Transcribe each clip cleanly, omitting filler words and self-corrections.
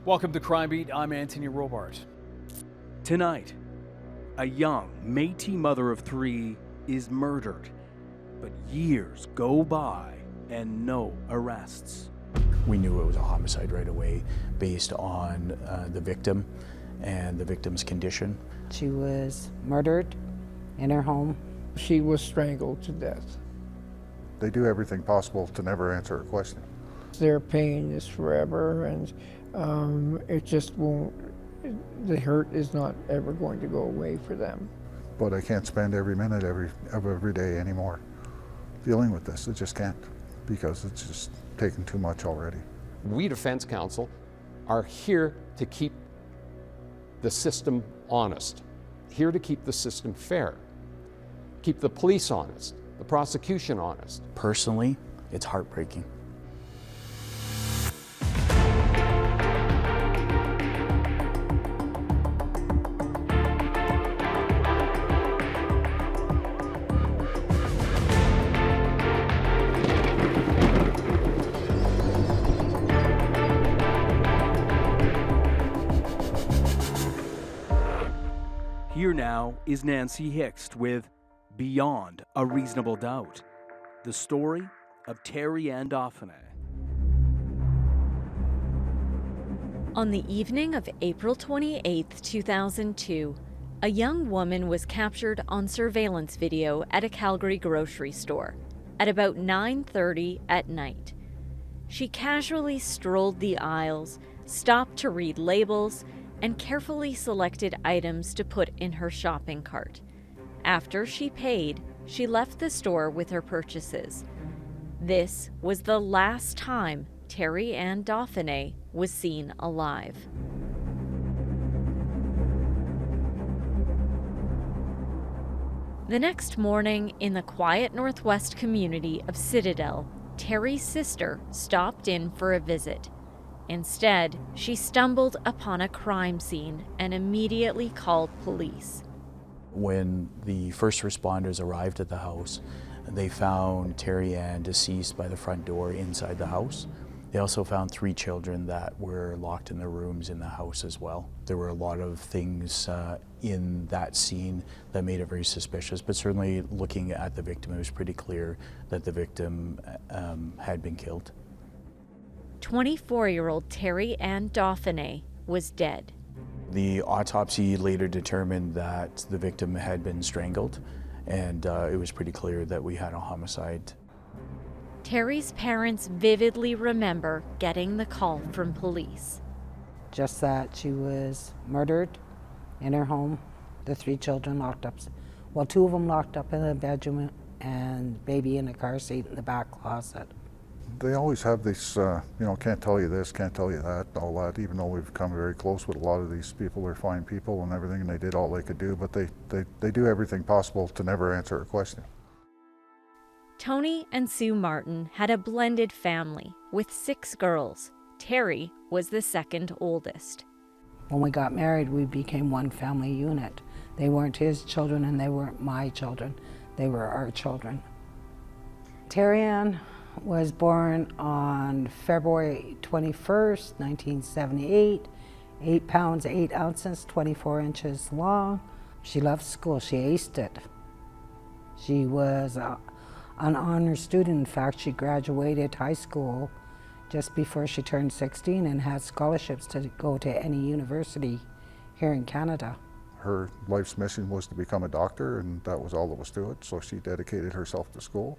Welcome to Crime Beat. I'm Anthony Robart. Tonight, a young Metis mother of 3 is murdered, but years go by and no arrests. We knew it was a homicide right away based on the victim and the victim's condition. She was murdered in her home. She was strangled to death. They do everything possible to never answer a question. Their pain is forever, and it just won't, the hurt is not ever going to go away for them. But I can't spend every minute of every day anymore dealing with this. I just can't, because it's just taken too much already. We defense counsel are here to keep the system honest, here to keep the system fair, keep the police honest, the prosecution honest. Personally, it's heartbreaking. Here now is Nancy Hixt with Beyond a Reasonable Doubt, the story of Terrie Ann Dauphinais. On the evening of April 28, 2002, a young woman was captured on surveillance video at a Calgary grocery store at about 9:30 at night. She casually strolled the aisles, stopped to read labels, and carefully selected items to put in her shopping cart. After she paid, she left the store with her purchases. This was the last time Terrie Ann Dauphinais was seen alive. The next morning, in the quiet northwest community of Citadel, Terrie's sister stopped in for a visit. Instead, she stumbled upon a crime scene and immediately called police. When the first responders arrived at the house, they found Terrie Ann deceased by the front door inside the house. They also found 3 children that were locked in their rooms in the house as well. There were a lot of things in that scene that made it very suspicious, but certainly looking at the victim, it was pretty clear that the victim had been killed. 24-year-old Terrie Ann Dauphinais was dead. The autopsy later determined that the victim had been strangled, and it was pretty clear that we had a homicide. Terrie's parents vividly remember getting the call from police. Just that she was murdered in her home, the 3 children locked up. Well, 2 of them locked up in the bedroom and baby in a car seat in the back closet. They always have this, can't tell you this, can't tell you that, all that, even though we've come very close with a lot of these people. They're fine people and everything, and they did all they could do, but they do everything possible to never answer a question. Tony and Sue Martin had a blended family with 6 girls. Terrie was the second oldest. When we got married, we became one family unit. They weren't his children and they weren't my children. They were our children. Terrie Ann was born on February 21st, 1978, 8 pounds, 8 ounces, 24 inches long. She loved school, she aced it. She was an honor student. In fact, she graduated high school just before she turned 16 and had scholarships to go to any university here in Canada. Her life's mission was to become a doctor, and that was all there was to it, so she dedicated herself to school.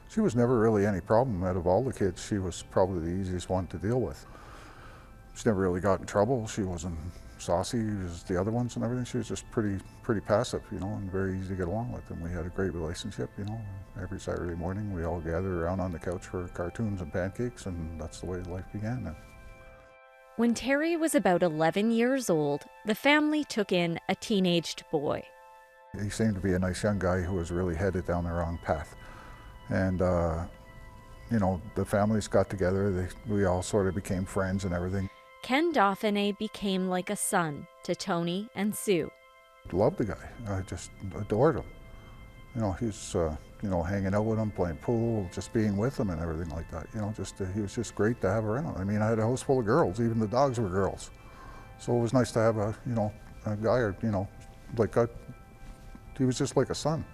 She was never really any problem. Out of all the kids, she was probably the easiest one to deal with. She never really got in trouble. She wasn't saucy as the other ones and everything. She was just pretty passive, and very easy to get along with. And we had a great relationship, Every Saturday morning, we all gathered around on the couch for cartoons and pancakes, and that's the way life began. When Terrie was about 11 years old, the family took in a teenaged boy. He seemed to be a nice young guy who was really headed down the wrong path. And, the families got together, we all sort of became friends and everything. Ken Dauphine became like a son to Tony and Sue. Loved the guy, I just adored him. You know, he's, you know, hanging out with them, playing pool, just being with them and everything like that. You know, just he was just great to have around. I mean, I had a house full of girls, even the dogs were girls. So it was nice to have a, you know, a guy, you know, like he was just like a son.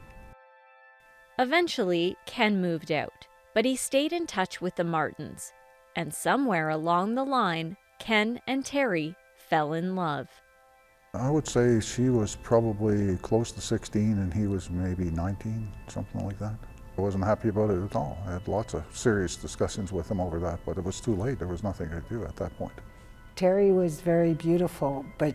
Eventually, Ken moved out, but he stayed in touch with the Martins. And somewhere along the line, Ken and Terrie fell in love. I would say she was probably close to 16 and he was maybe 19, something like that. I wasn't happy about it at all. I had lots of serious discussions with him over that, but it was too late. There was nothing to do at that point. Terrie was very beautiful, but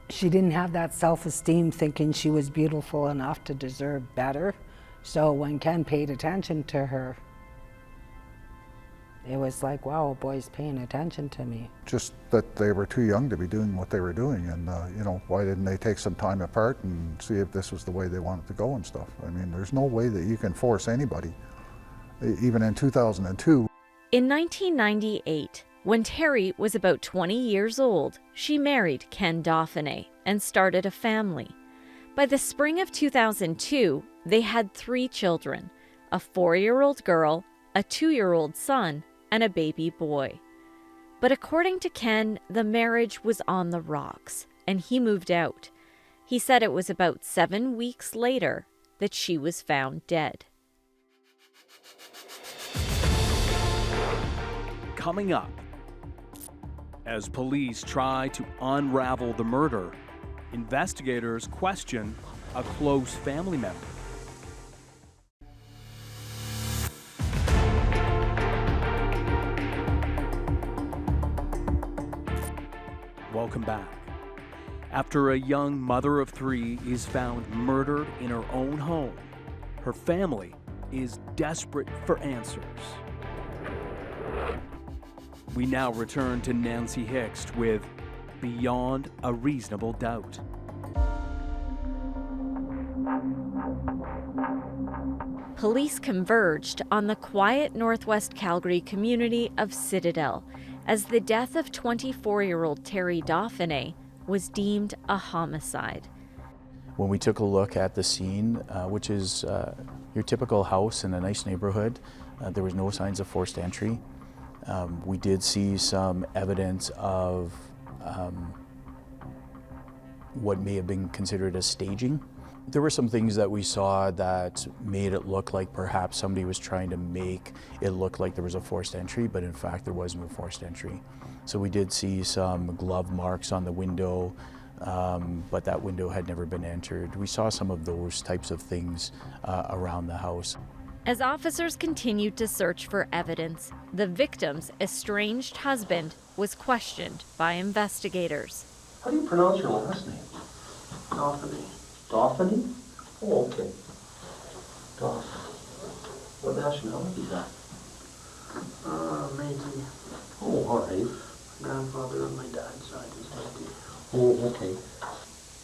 she didn't have that self-esteem thinking she was beautiful enough to deserve better. So when Ken paid attention to her, it was like, wow, a boy's paying attention to me. Just that they were too young to be doing what they were doing, and you know, why didn't they take some time apart and see if this was the way they wanted to go and stuff? I mean, there's no way that you can force anybody, even in 2002. In 1998, when Terrie was about 20 years old, she married Ken Dauphine and started a family. By the spring of 2002, they had 3 children, a 4-year-old girl, a 2-year-old son, and a baby boy. But according to Ken, the marriage was on the rocks, and he moved out. He said it was about 7 weeks later that she was found dead. Coming up, as police try to unravel the murder, investigators question a close family member. Welcome back. After a young mother of 3 is found murdered in her own home, her family is desperate for answers. We now return to Nancy Hixt with Beyond a Reasonable Doubt. Police converged on the quiet Northwest Calgary community of Citadel as the death of 24-year-old Terrie Dauphinais was deemed a homicide. When we took a look at the scene, which is your typical house in a nice neighborhood, there was no signs of forced entry. We did see some evidence of what may have been considered as staging. There were some things that we saw that made it look like perhaps somebody was trying to make it look like there was a forced entry, but in fact there was no forced entry. So we did see some glove marks on the window, but that window had never been entered. We saw some of those types of things around the house. As officers continued to search for evidence, the victim's estranged husband was questioned by investigators. How do you pronounce your last name? Dauphine. Dauphine? Oh, okay. Dauph. What nationality is that? Metis. Oh, all right. Grandfather on my dad's side is Metis. Oh, okay.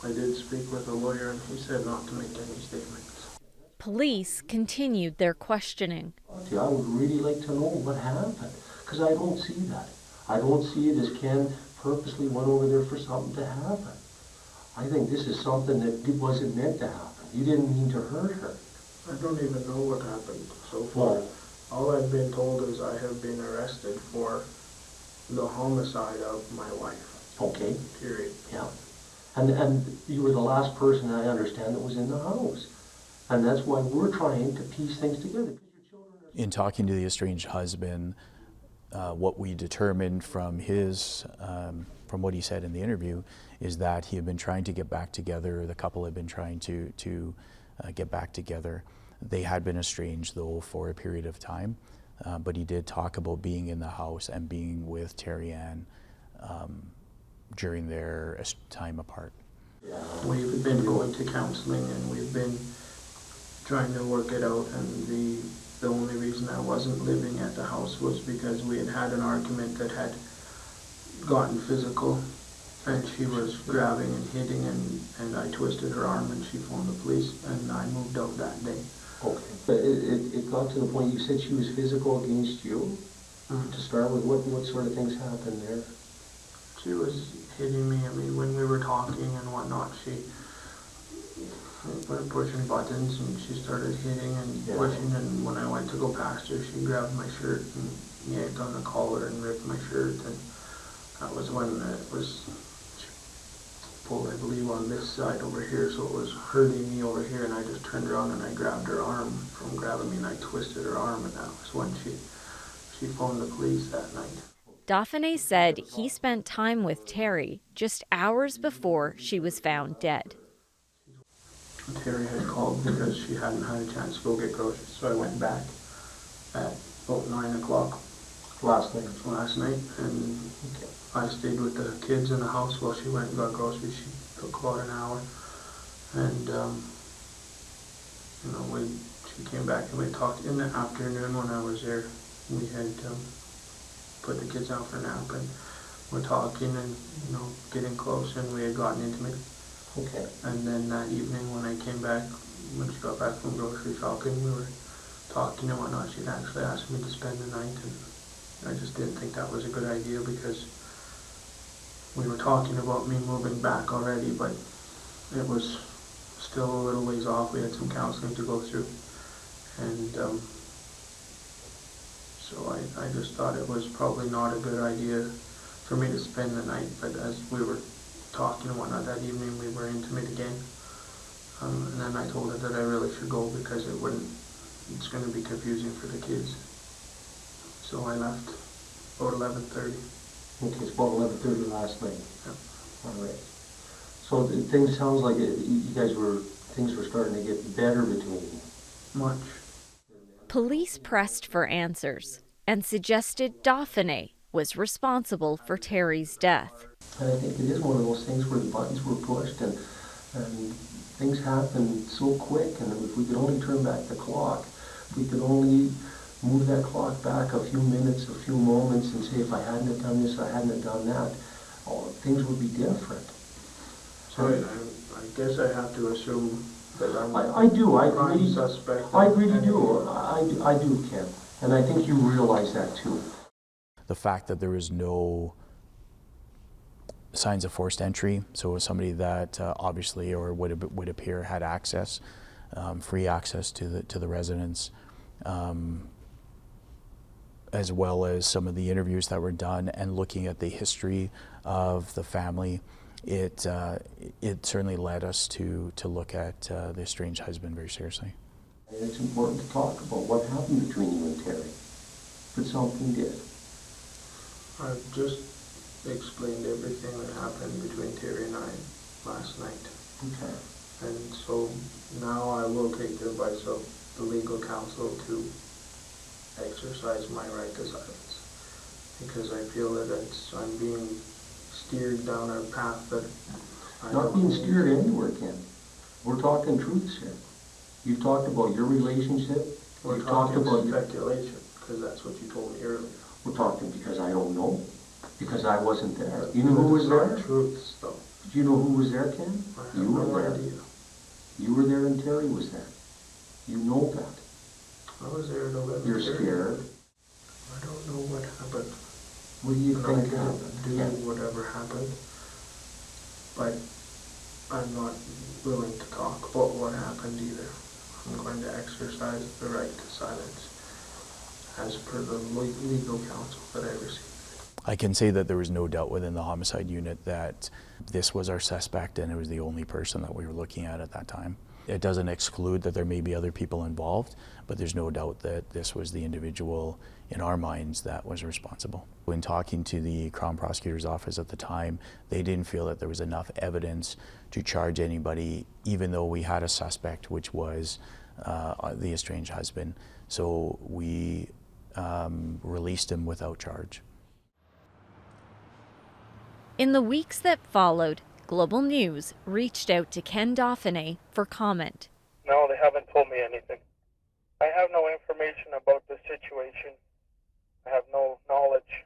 I did speak with a lawyer and he said not to make any statements. Police continued their questioning. See, I would really like to know what happened, because I don't see that. I don't see it as Ken purposely went over there for something to happen. I think this is something that wasn't meant to happen. You didn't mean to hurt her. I don't even know what happened so far. Well, all I've been told is I have been arrested for the homicide of my wife. okay, Period. yeah. And you were the last person I understand that was in the house. And that's why we're trying to piece things together. In talking to the estranged husband, what we determined from from what he said in the interview is that he had been trying to get back together. The couple had been trying to get back together. They had been estranged though for a period of time, but he did talk about being in the house and being with Terrie Ann during their time apart. We've been going to counseling and we've been trying to work it out, and the only reason I wasn't living at the house was because we had had an argument that had gotten physical, and she was grabbing and hitting, and I twisted her arm and she phoned the police, and I moved out that day. Okay. But it got to the point you said she was physical against you? Mm-hmm. To start with, what sort of things happened there? She was hitting me. I mean, when we were talking and whatnot, went pushing buttons, and she started hitting and pushing, and when I went to go past her, she grabbed my shirt and yanked on the collar and ripped my shirt, and that was when it was pulled, I believe, on this side over here, so it was hurting me over here, and I just turned around and I grabbed her arm from grabbing me, and I twisted her arm, and that was when she phoned the police that night. Dauphinais said he spent time with Terrie just hours before she was found dead. Terrie had called because she hadn't had a chance to go get groceries, so I went back at about 9 o'clock last night, and I stayed with the kids in the house while she went and got groceries. She took about an hour, and she came back and we talked in the afternoon when I was there. We had put the kids out for a nap, and we're talking and getting close, and we had gotten intimate. Okay. And then that evening when I came back, when she got back from grocery shopping, we were talking and whatnot. She'd actually asked me to spend the night, and I just didn't think that was a good idea because we were talking about me moving back already, but it was still a little ways off. We had some counseling to go through, and so I just thought it was probably not a good idea for me to spend the night. But as we were talking and whatnot that evening, we were intimate again, and then I told her that I really should go because it's going to be confusing for the kids. So I left about 11:30. Okay, it's about 11:30 last night. Yeah. All right. So things sounds like things were starting to get better between you. Much. Police pressed for answers and suggested Dauphinais was responsible for Terrie's death. And I think it is one of those things where the buttons were pushed and things happened so quick, and if we could only turn back the clock, if we could only move that clock back a few minutes, a few moments, and say if I hadn't have done this, I hadn't have done that, things would be different. So I guess I have to assume that I do. I agree. Suspect. I really do. I do, Ken. And I think you realize that too. The fact that there was no signs of forced entry, so it was somebody that obviously or would appear had access, free access to the residence, as well as some of the interviews that were done and looking at the history of the family. It certainly led us to look at the estranged husband very seriously. It's important to talk about what happened between you and Terrie, but something did. I've just explained everything that happened between Terrie and I last night. Okay. And so now I will take the advice of the legal counsel to exercise my right to silence, because I feel that I'm being steered down a path that I Not being steered anywhere, Ken. We're talking truths here. You've talked about your relationship. We're talking about speculation, because that's what you told me earlier. We're talking because I don't know, because I wasn't there. You know who was there? Truths, though. Do you know who was there, Ken? I have You were no there. idea. You were there and Terrie was there. You know that. I was there at 11:30. You're scared. I don't know what happened. What do you And think I didn't happened? do Yeah. whatever happened, but I'm not willing to talk about what happened either. I'm going to exercise the right to silence as per the legal counsel that I received. I can say that there was no doubt within the homicide unit that this was our suspect and it was the only person that we were looking at that time. It doesn't exclude that there may be other people involved, but there's no doubt that this was the individual in our minds that was responsible. When talking to the Crown Prosecutor's Office at the time, they didn't feel that there was enough evidence to charge anybody, even though we had a suspect, which was the estranged husband. So we released him without charge. In the weeks that followed, Global News reached out to Ken Dauphine for comment. No, they haven't told me anything. I have no information about the situation. I have no knowledge,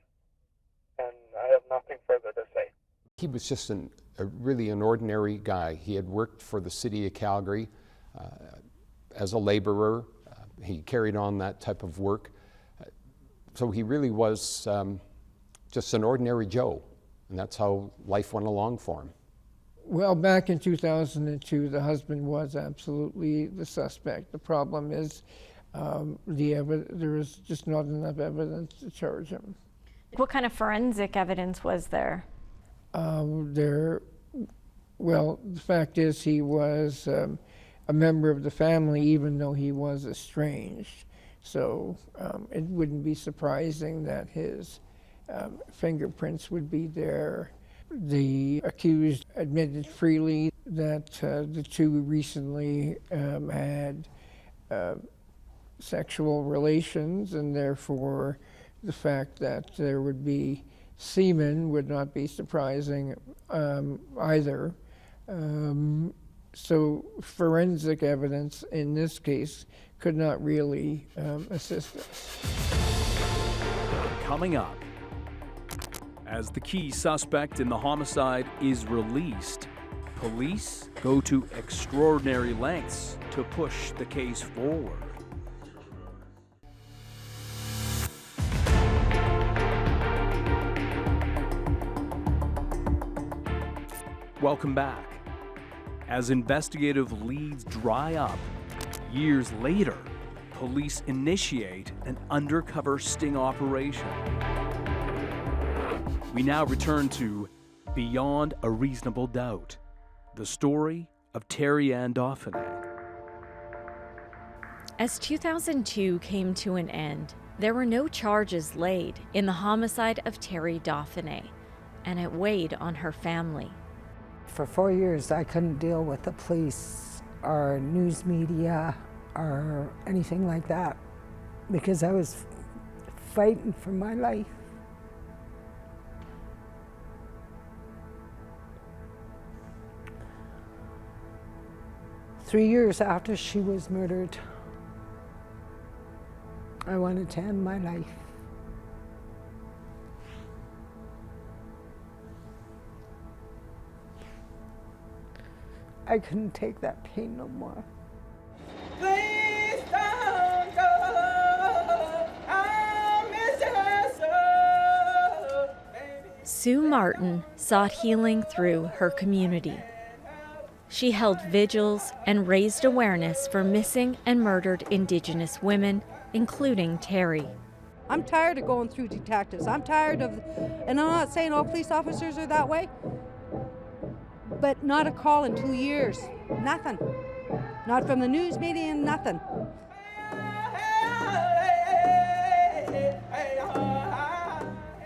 and I have nothing further to say. He was just really an ordinary guy. He had worked for the city of Calgary as a laborer. He carried on that type of work. So he really was just an ordinary Joe, and that's how life went along for him. Well, back in 2002, the husband was absolutely the suspect. The problem is there is just not enough evidence to charge him. What kind of forensic evidence was there? Well, the fact is he was a member of the family, even though he was estranged. So it wouldn't be surprising that his fingerprints would be there. The accused admitted freely that the two recently had sexual relations, and therefore the fact that there would be semen would not be surprising either. So forensic evidence in this case could not really assist us. Coming up, as the key suspect in the homicide is released, police go to extraordinary lengths to push the case forward. Welcome back. As investigative leads dry up, years later, police initiate an undercover sting operation. We now return to Beyond a Reasonable Doubt, the story of Terrie Ann Dauphinais. As 2002 came to an end, there were no charges laid in the homicide of Terrie Dauphinais, and it weighed on her family. For 4 years, I couldn't deal with the police or news media or anything like that because I was fighting for my life. Three years after she was murdered, I wanted to end my life. I couldn't take that pain no more. Please don't go. I'll miss you so, baby. Sue Martin sought healing through her community. She held vigils and raised awareness for missing and murdered Indigenous women, including Terrie. I'm tired of going through detectives. I'm tired of, and I'm not saying all police officers are that way, but not a call in 2 years. Nothing. Not from the news media, nothing.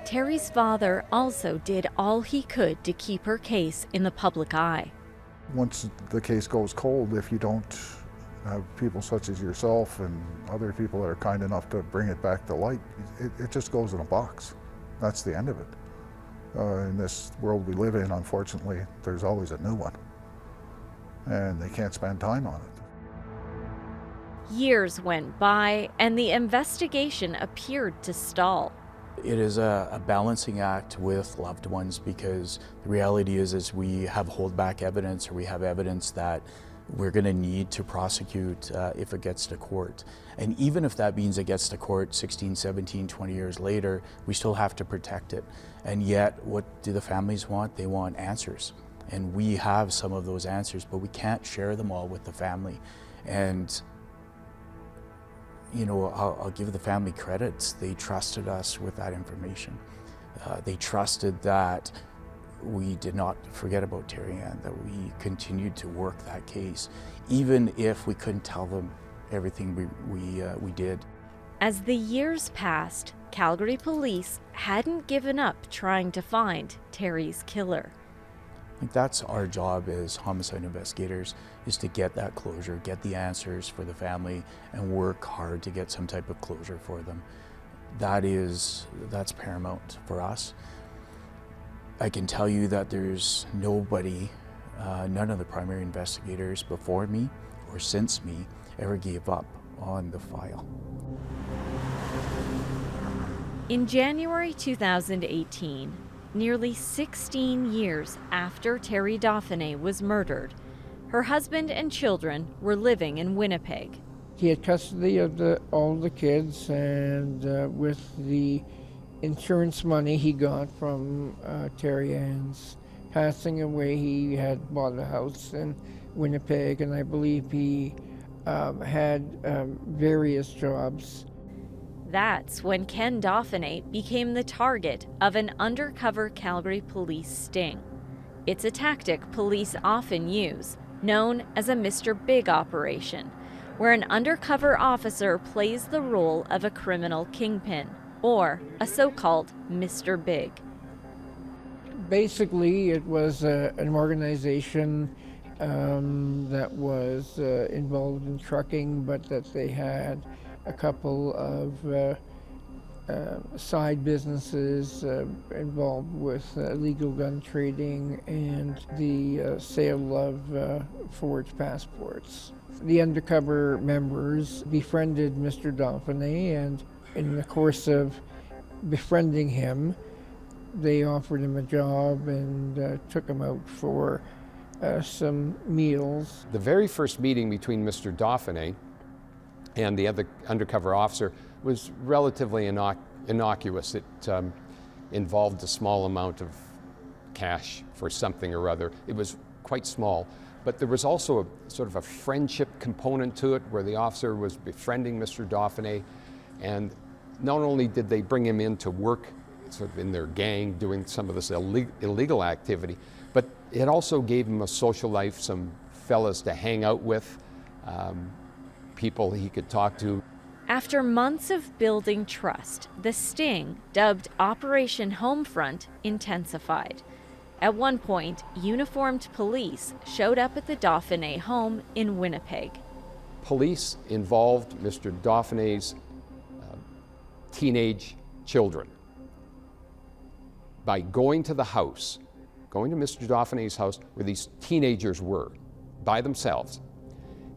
Terrie's father also did all he could to keep her case in the public eye. Once the case goes cold, if you don't have people such as yourself and other people that are kind enough to bring it back to light, it just goes in a box. That's the end of it. In this world we live in, unfortunately, there's always a new one, and they can't spend time on it. Years went by, and the investigation appeared to stall. It is a balancing act with loved ones, because the reality is we have holdback evidence, or we have evidence that we're going to need to prosecute if it gets to court. And even if that means it gets to court 16, 17, 20 years later, we still have to protect it. And yet, what do the families want? They want answers. And we have some of those answers, but we can't share them all with the family. And you know, I'll give the family credits. They trusted us with that information. They trusted that we did not forget about Terrie Ann, that we continued to work that case, even if we couldn't tell them everything we did. As the years passed, Calgary police hadn't given up trying to find Terrie's killer. I think that's our job as homicide investigators, is to get that closure, get the answers for the family, and work hard to get some type of closure for them. That's paramount for us. I can tell you that there's nobody, none of the primary investigators before me or since me ever gave up on the file. In January 2018, nearly 16 years after Terrie Dauphinais was murdered, her husband and children were living in Winnipeg. He had custody of all the kids, and with the insurance money he got from Terrie Ann's passing away, he had bought a house in Winnipeg, and I believe he had various jobs. That's when Ken Dauphine became the target of an undercover Calgary police sting. It's a tactic police often use, known as a Mr. Big operation, where an undercover officer plays the role of a criminal kingpin, or a so-called Mr. Big. Basically, it was an organization that was involved in trucking, but that they had a couple of side businesses involved with illegal gun trading and the sale of forged passports. The undercover members befriended Mr. Dauphinais, and in the course of befriending him, they offered him a job and took him out for some meals. The very first meeting between Mr. Dauphinais and the other undercover officer was relatively innocuous. It involved a small amount of cash for something or other. It was quite small, but there was also a sort of a friendship component to it where the officer was befriending Mr. Dauphinais, and not only did they bring him in to work sort of in their gang doing some of this illegal activity, but it also gave him a social life, some fellas to hang out with, people he could talk to. After months of building trust, the sting, dubbed Operation Homefront, intensified. At one point, uniformed police showed up at the Dauphinais home in Winnipeg. Police involved Mr. Dauphinais' teenage children by going to the house, going to Mr. Dauphinais' house where these teenagers were by themselves,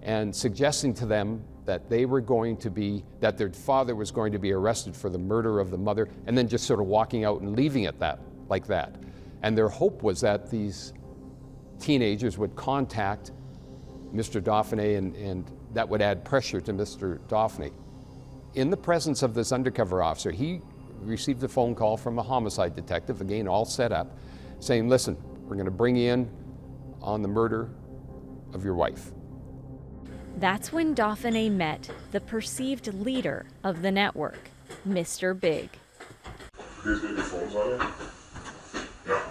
and suggesting to them that they were going to be, that their father was going to be arrested for the murder of the mother, and then just sort of walking out and leaving it like that. And their hope was that these teenagers would contact Mr. Dauphinais, and that would add pressure to Mr. Dauphinais. In the presence of this undercover officer, he received a phone call from a homicide detective, again all set up, saying, listen, we're going to bring you in on the murder of your wife. That's when Dauphinais met the perceived leader of the network, Mr. Big. Here's your phones on you. Yeah.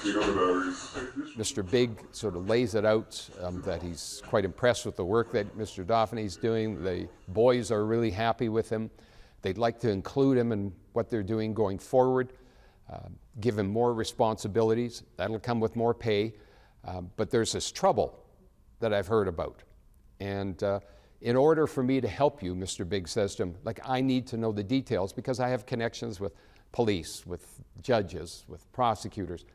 Take out the batteries. Mr. Big sort of lays it out that he's quite impressed with the work that Mr. Dauphinais is doing. The boys are really happy with him. They'd like to include him in what they're doing going forward, give him more responsibilities. That'll come with more pay. But there's this trouble that I've heard about. And in order for me to help you, Mr. Big says to him, like, I need to know the details because I have connections with police, with judges, with prosecutors,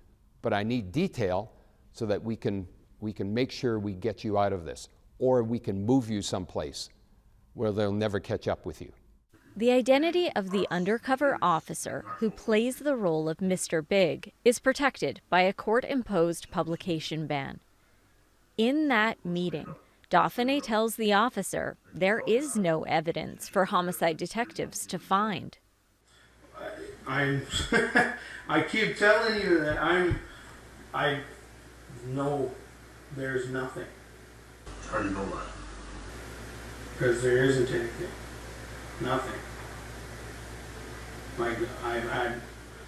but I need detail so that we can make sure we get you out of this, or we can move you someplace where they'll never catch up with you. The identity of the undercover officer who plays the role of Mr. Big is protected by a court-imposed publication ban. In that meeting, Dauphinais tells the officer there is no evidence for homicide detectives to find. I keep telling you that I know there's nothing. How do you know that? Because there isn't anything. Nothing. Like, I've had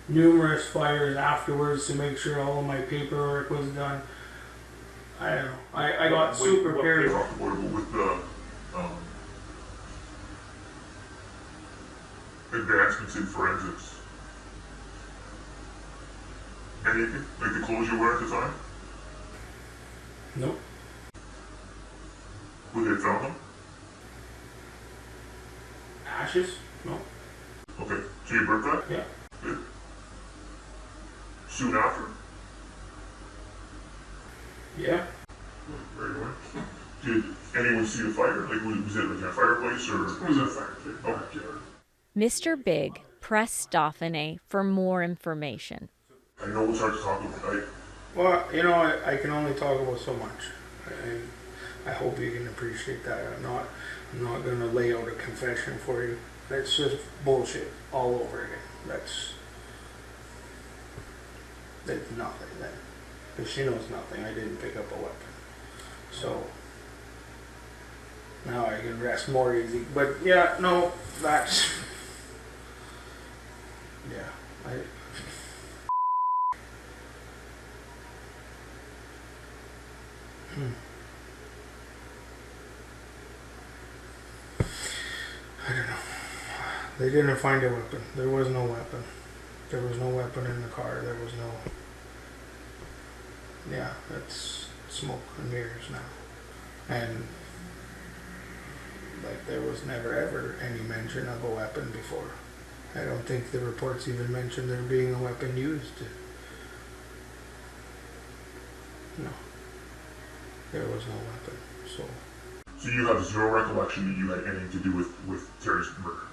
numerous fires afterwards to make sure all of my paperwork was done. I don't know. I got super paranoid. What about with the advancements in forensics? Anything? Like the clothes you wear at the time? Nope. Who they found them? Ashes? No. Okay. So you burnt that? Yeah. Good. Soon after? Yeah. Very good. Did anyone see the fire? Like, was it like a fireplace or? It was a fireplace. Okay. Mr. Big pressed Dauphinais for more information. I know it's hard to talk about, right? Well, you know, I can only talk about so much. I hope you can appreciate that. I'm not going to lay out a confession for you. That's just bullshit all over again. That's nothing then. Because she knows nothing. I didn't pick up a weapon. So now I can rest more easy. But yeah, no, that's... Yeah, I don't know. They didn't find a weapon. There was no weapon. There was no weapon in the car. There was no... Yeah, that's smoke and mirrors now. And like there was never ever any mention of a weapon before. I don't think the reports even mentioned there being a weapon used. No. There was no weapon, so... So you have zero recollection that you had anything to do with Terrie's murder?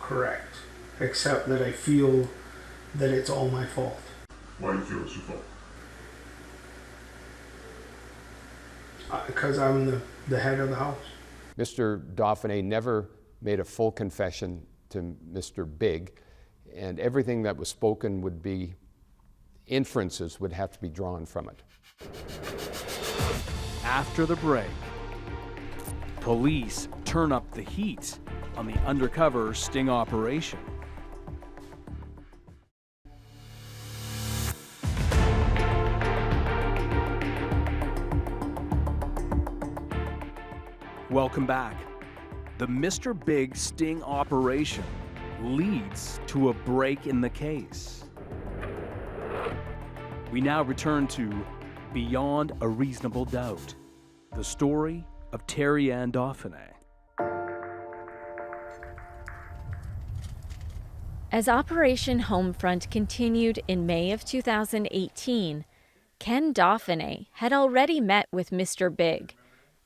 Correct. Except that I feel that it's all my fault. Why do you feel it's your fault? Because I'm the head of the house. Mr. Dauphinais never made a full confession to Mr. Big, and everything that was spoken would be, inferences would have to be drawn from it. After the break, police turn up the heat on the undercover sting operation. Welcome back. The Mr. Big sting operation leads to a break in the case. We now return to Beyond a Reasonable Doubt, the story of Terrie Ann Dauphinais. As Operation Homefront continued in May of 2018, Ken Dauphine had already met with Mr. Big,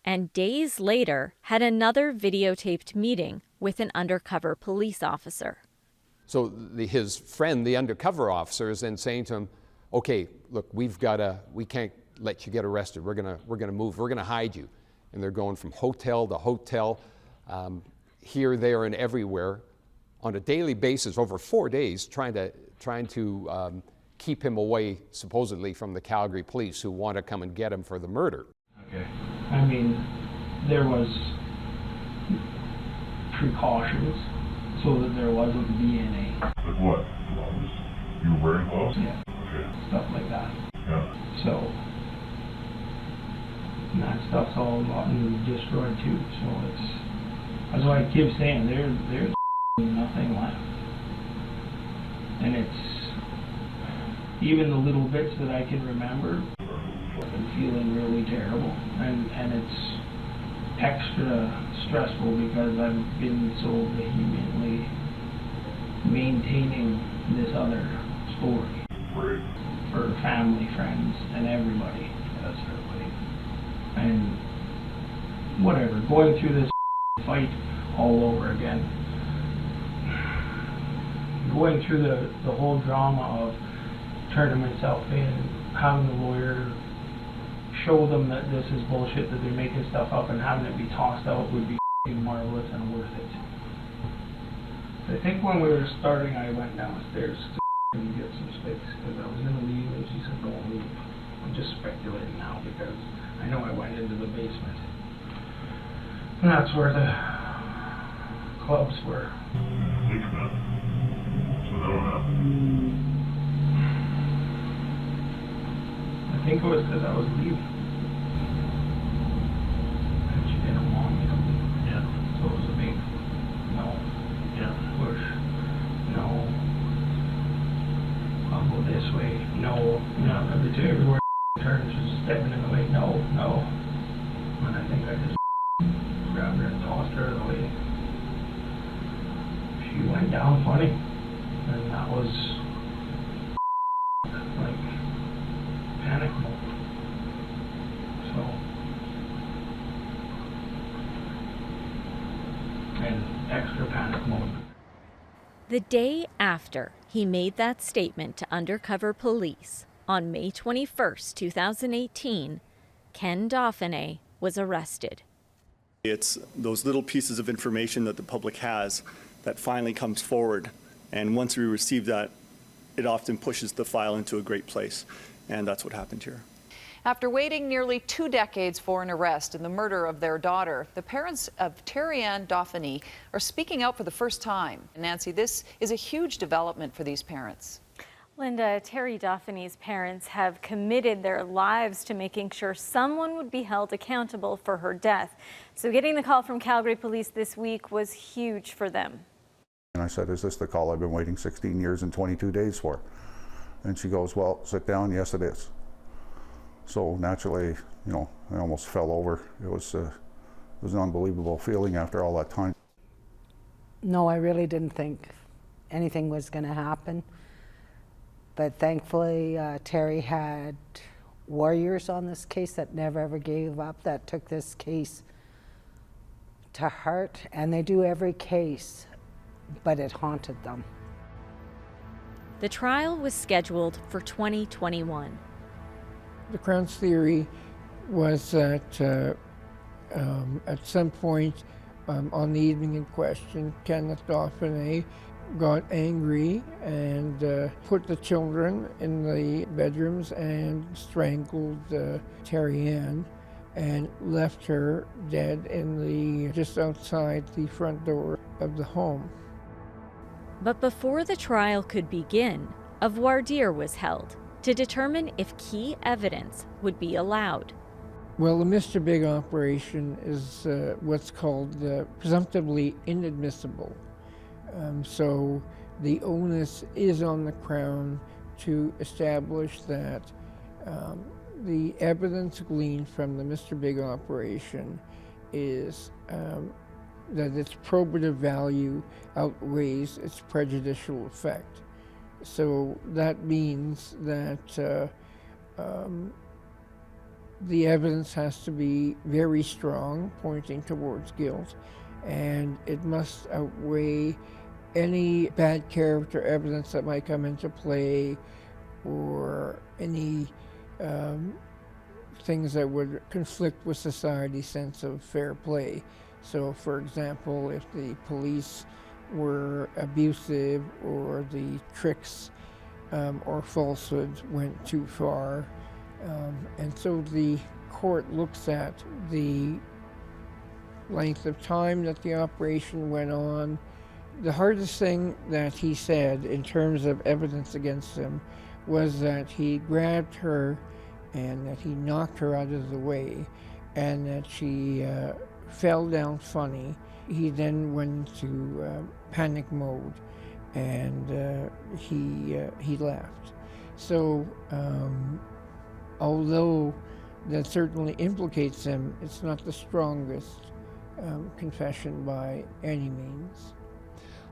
and days later had another videotaped meeting with an undercover police officer. So his friend, the undercover officer, is then saying to him, okay, look, we can't let you get arrested. We're gonna move, we're gonna hide you. And they're going from hotel to hotel, here, there, and everywhere, on a daily basis, over 4 days, trying to keep him away, supposedly, from the Calgary police who want to come and get him for the murder. Okay. I mean, there was precautions so that there wasn't DNA. Like what? Gloves? You were wearing gloves? Yeah. Okay. Stuff like that. Yeah. So, and that stuff's all gotten destroyed too. So that's why I keep saying there's nothing left. And it's even the little bits that I can remember. I'm feeling really terrible, and it's extra stressful because I've been so vehemently maintaining this other story for family, friends, and everybody. That's everybody. And whatever, going through this fight all over again, going through the whole drama of turning myself in, having the lawyer show them that this is bullshit, that they're making stuff up, and having it be tossed out would be marvelous and worth it. I think when we were starting, I went downstairs to get some space because I was going to leave, and she said, don't leave. I'm just speculating now because I know I went into the basement. And that's where the clubs were. So that what happened? I think it was because I was leaving. And she didn't want me to leave. Yeah. So it was a big no. Yeah. Push. No. I'll go this way. No. No. Everywhere I turned, she was stepping in the way. No. No. And I think I just grabbed her and tossed her out of the way. She went down funny. And that was like panic mode. So, and extra panic mode. The day after he made that statement to undercover police, on May 21st, 2018, Ken Dauphine was arrested. It's those little pieces of information that the public has that finally comes forward. And once we receive that, it often pushes the file into a great place. And that's what happened here. After waiting nearly 2 decades for an arrest in the murder of their daughter, the parents of Terrie Ann Dauphinais are speaking out for the first time. Nancy, this is a huge development for these parents. Linda, Terrie Dauphinais' parents have committed their lives to making sure someone would be held accountable for her death. So getting the call from Calgary Police this week was huge for them. And I said, "Is this the call I've been waiting 16 years and 22 days for?" And she goes, "Well, sit down. Yes, it is." So naturally, you know, I almost fell over. It was an unbelievable feeling after all that time. No, I really didn't think anything was going to happen. But thankfully, Terrie had warriors on this case that never ever gave up, that took this case to heart. And they do every case, but it haunted them. The trial was scheduled for 2021. The Crown's theory was that at some point on the evening in question, Ken Dauphine got angry and put the children in the bedrooms and strangled Terrie Ann and left her dead just outside the front door of the home. But before the trial could begin, a voir dire was held to determine if key evidence would be allowed. Well, the Mr. Big operation is what's called presumptively inadmissible. So the onus is on the Crown to establish that the evidence gleaned from the Mr. Big operation is that its probative value outweighs its prejudicial effect. So that means that the evidence has to be very strong, pointing towards guilt, and it must outweigh any bad character evidence that might come into play or any things that would conflict with society's sense of fair play. So, for example, if the police were abusive or the tricks or falsehoods went too far. And so the court looks at the length of time that the operation went on. The hardest thing that he said in terms of evidence against him was that he grabbed her and that he knocked her out of the way and that she fell down funny. He then went into panic mode and he left. So although that certainly implicates him, it's not the strongest confession by any means.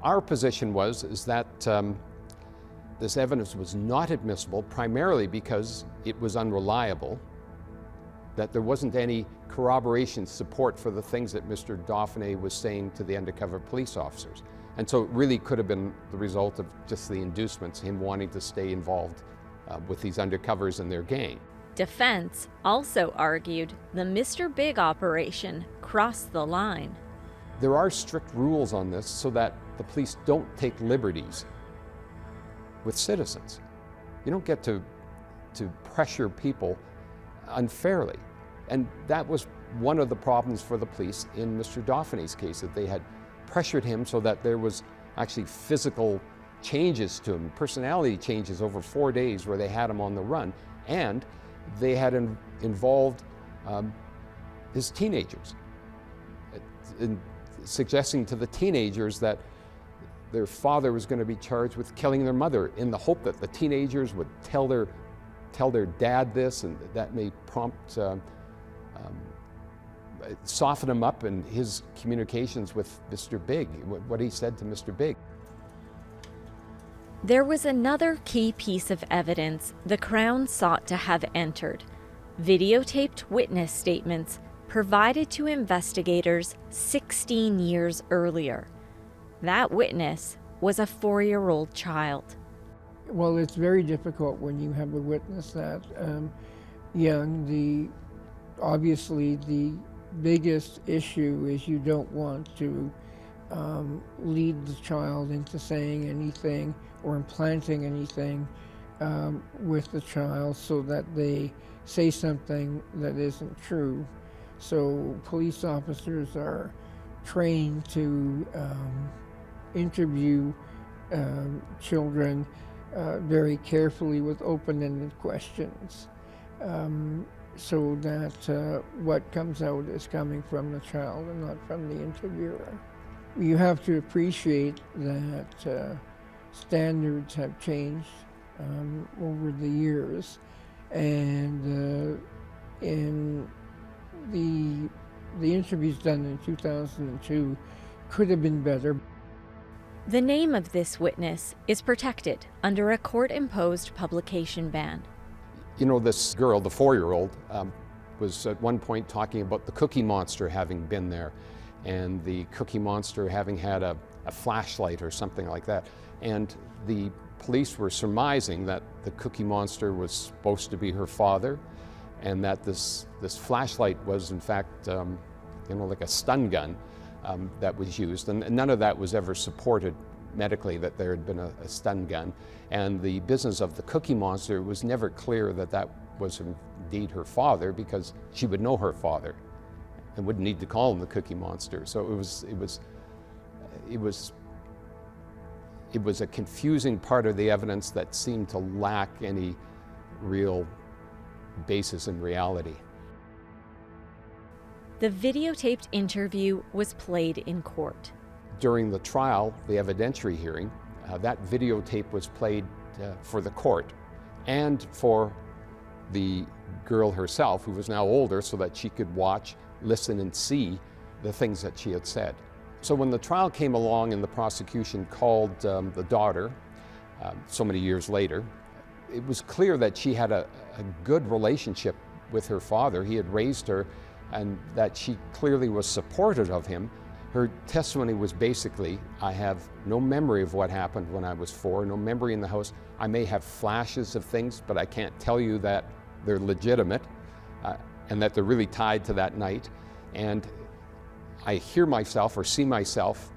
Our position is that this evidence was not admissible, primarily because it was unreliable, that there wasn't any corroboration support for the things that Mr. Dauphinais was saying to the undercover police officers. And so it really could have been the result of just the inducements, him wanting to stay involved with these undercovers and their gang. Defense also argued the Mr. Big operation crossed the line. There are strict rules on this so that the police don't take liberties with citizens. You don't get to pressure people unfairly. And that was one of the problems for the police in Mr. Dauphinais' case, that they had pressured him so that there was actually physical changes to him, personality changes over 4 days where they had him on the run, and they had involved his teenagers, in suggesting to the teenagers that their father was going to be charged with killing their mother, in the hope that the teenagers would tell their dad this, and that may prompt, soften him up in his communications with Mr. Big, what he said to Mr. Big. There was another key piece of evidence the Crown sought to have entered: videotaped witness statements provided to investigators 16 years earlier. That witness was a 4-year-old child. Well, it's very difficult when you have a witness that young. Obviously, the biggest issue is you don't want to lead the child into saying anything or implanting anything with the child so that they say something that isn't true. So police officers are trained to interview children very carefully with open-ended questions, so that what comes out is coming from the child and not from the interviewer. You have to appreciate that standards have changed over the years, and in the interviews done in 2002 could have been better. The name of this witness is protected under a court-imposed publication ban. You know, this girl, the 4-year-old, was at one point talking about the Cookie Monster having been there, and the Cookie Monster having had a flashlight or something like that. And the police were surmising that the Cookie Monster was supposed to be her father, and that this flashlight was in fact, you know, like a stun gun that was used. And none of that was ever supported medically, that there had been a stun gun. And the business of the Cookie Monster was never clear that that was indeed her father, because she would know her father and wouldn't need to call him the Cookie Monster. So it was a confusing part of the evidence that seemed to lack any real basis in reality. The videotaped interview was played in court. During the trial, the evidentiary hearing, that videotape was played for the court and for the girl herself, who was now older, so that she could watch, listen, and see the things that she had said. So when the trial came along and the prosecution called the daughter, so many years later, it was clear that she had a good relationship with her father. He had raised her, and that she clearly was supportive of him. Her testimony was basically, I have no memory of what happened when I was 4, no memory in the house. I may have flashes of things, but I can't tell you that they're legitimate and that they're really tied to that night. And I hear myself or see myself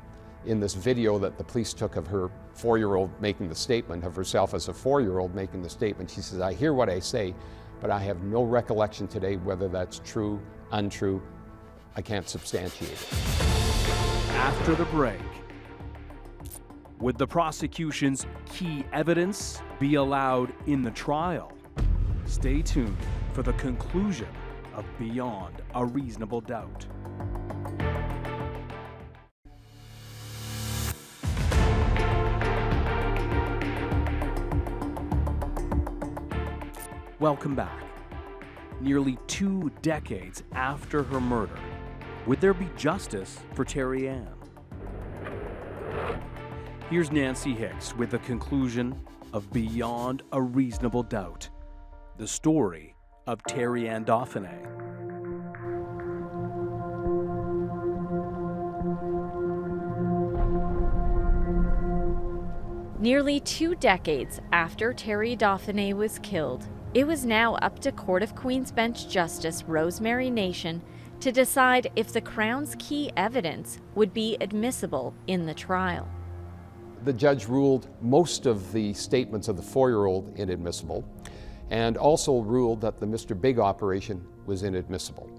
in this video that the police took of her 4-year-old making the statement, of herself as a 4-year-old making the statement. She says, I hear what I say, but I have no recollection today whether that's true, untrue. I can't substantiate it. After the break, would the prosecution's key evidence be allowed in the trial? Stay tuned for the conclusion of Beyond a Reasonable Doubt. Welcome back. Nearly 2 decades after her murder, would there be justice for Terrie Ann? Here's Nancy Hicks with the conclusion of Beyond a Reasonable Doubt, the story of Terrie Ann Dauphinais. Nearly 2 decades after Terrie Dauphinais was killed, it was now up to Court of Queen's Bench Justice Rosemary Nation to decide if the Crown's key evidence would be admissible in the trial. The judge ruled most of the statements of the 4-year-old inadmissible, and also ruled that the Mr. Big operation was inadmissible.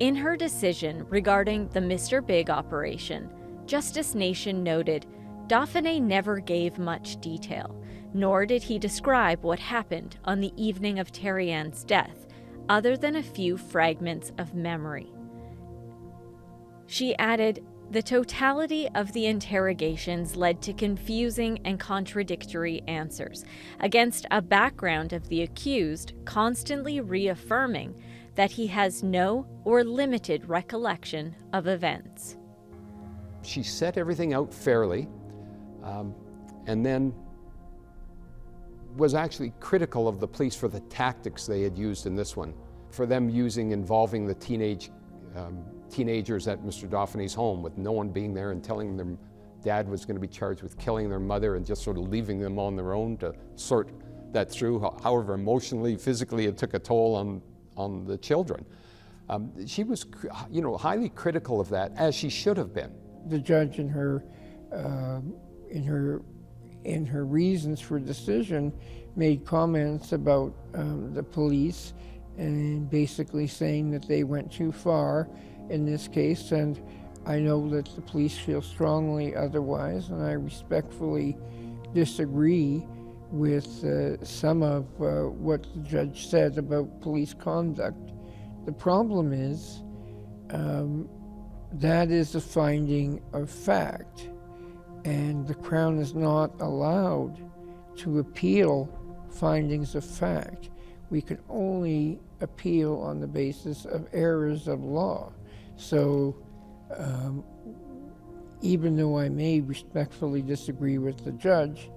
In her decision regarding the Mr. Big operation, Justice Nation noted Dauphinais never gave much detail, nor did he describe what happened on the evening of Terrie Ann's death, other than a few fragments of memory. She added, the totality of the interrogations led to confusing and contradictory answers, against a background of the accused constantly reaffirming that he has no or limited recollection of events. She set everything out fairly, and then was actually critical of the police for the tactics they had used in this one, for them involving the teenagers at Mr. Dauphinais' home, with no one being there and telling them dad was going to be charged with killing their mother, and just sort of leaving them on their own to sort that through, however emotionally, physically it took a toll on the children. She was, highly critical of that, as she should have been. The judge in her in her reasons for decision, made comments about the police and basically saying that they went too far in this case. And I know that the police feel strongly otherwise, and I respectfully disagree with some of what the judge said about police conduct. The problem is that is a finding of fact, and the Crown is not allowed to appeal findings of fact. We can only appeal on the basis of errors of law. So even though I may respectfully disagree with the judge,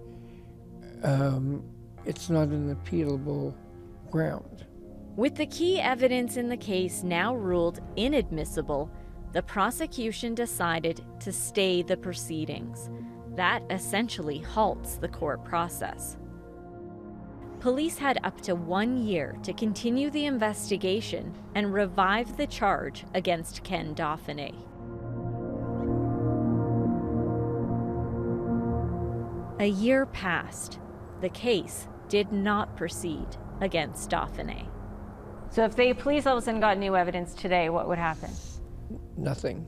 it's not an appealable ground. With the key evidence in the case now ruled inadmissible, the prosecution decided to stay the proceedings. That essentially halts the court process. Police had up to 1 year to continue the investigation and revive the charge against Ken Dauphine. A year passed. The case did not proceed against Dauphinais. So if the police all of a sudden got new evidence today, what would happen? Nothing.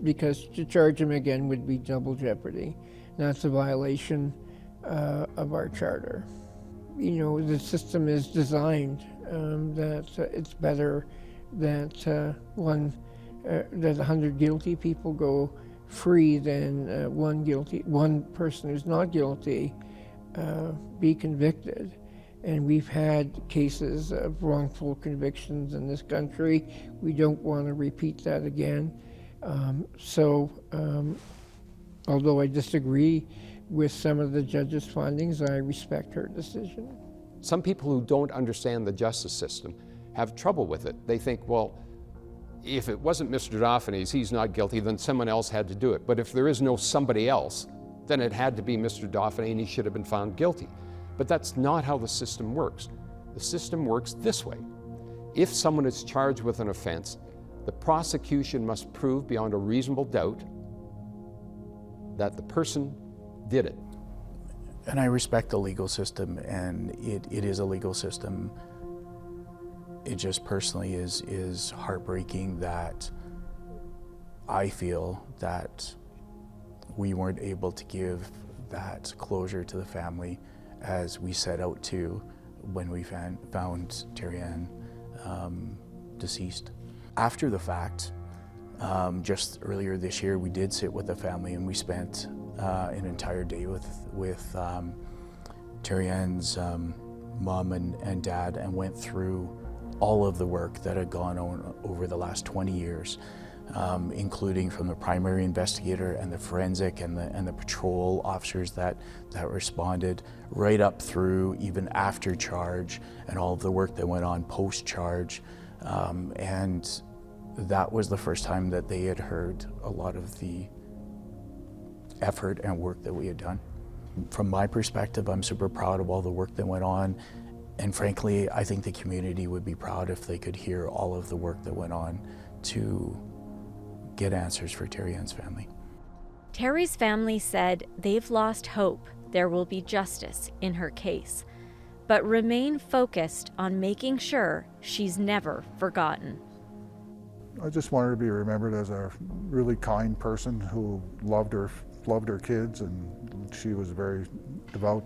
Because to charge him again would be double jeopardy. That's a violation of our charter. You know, the system is designed that it's better that 100 guilty people go free than one person who's not guilty be convicted. And we've had cases of wrongful convictions in this country. We don't want to repeat that again. Although I disagree with some of the judge's findings, I respect her decision. Some people who don't understand the justice system have trouble with it. They think, well, if it wasn't Mr. Dauphinais, he's not guilty, then someone else had to do it. But if there is no somebody else, then it had to be Mr. Dauphinais and he should have been found guilty. But that's not how the system works. The system works this way. If someone is charged with an offense, the prosecution must prove beyond a reasonable doubt that the person did it. And I respect the legal system, and it is a legal system. It just personally is heartbreaking that I feel that we weren't able to give that closure to the family as we set out to when we found Terrie Ann deceased. After the fact, just earlier this year, we did sit with the family and we spent an entire day with Terrie Ann's mom and dad and went through all of the work that had gone on over the last 20 years, including from the primary investigator and the forensic and the patrol officers that responded, right up through even after charge and all of the work that went on post-charge. And that was the first time that they had heard a lot of the effort and work that we had done. From my perspective, I'm super proud of all the work that went on. And frankly, I think the community would be proud if they could hear all of the work that went on to get answers for Terrie Ann's family. Terrie's family said they've lost hope there will be justice in her case, but remain focused on making sure she's never forgotten. I just want her to be remembered as a really kind person who loved her kids, and she was a very devout,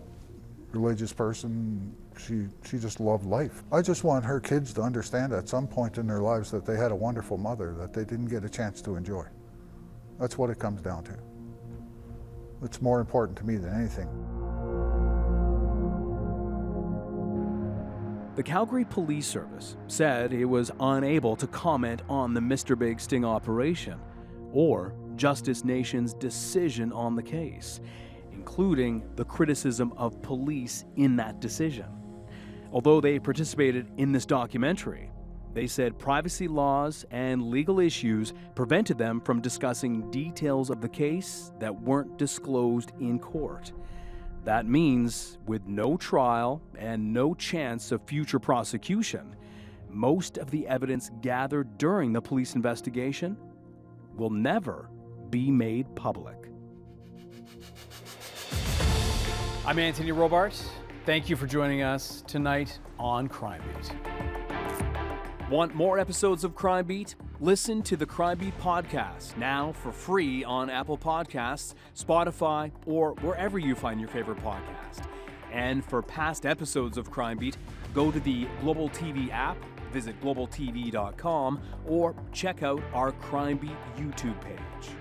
religious person. She just loved life. I just want her kids to understand at some point in their lives that they had a wonderful mother that they didn't get a chance to enjoy. That's what it comes down to. It's more important to me than anything. The Calgary Police Service said it was unable to comment on the Mr. Big Sting operation or Justice Nation's decision on the case, including the criticism of police in that decision. Although they participated in this documentary, they said privacy laws and legal issues prevented them from discussing details of the case that weren't disclosed in court. That means, with no trial and no chance of future prosecution, most of the evidence gathered during the police investigation will never be made public. I'm Anthony Robart. Thank you for joining us tonight on Crime Beat. Want more episodes of Crime Beat? Listen to the Crime Beat podcast now for free on Apple Podcasts, Spotify, or wherever you find your favorite podcast. And for past episodes of Crime Beat, go to the Global TV app, visit globaltv.com, or check out our Crime Beat YouTube page.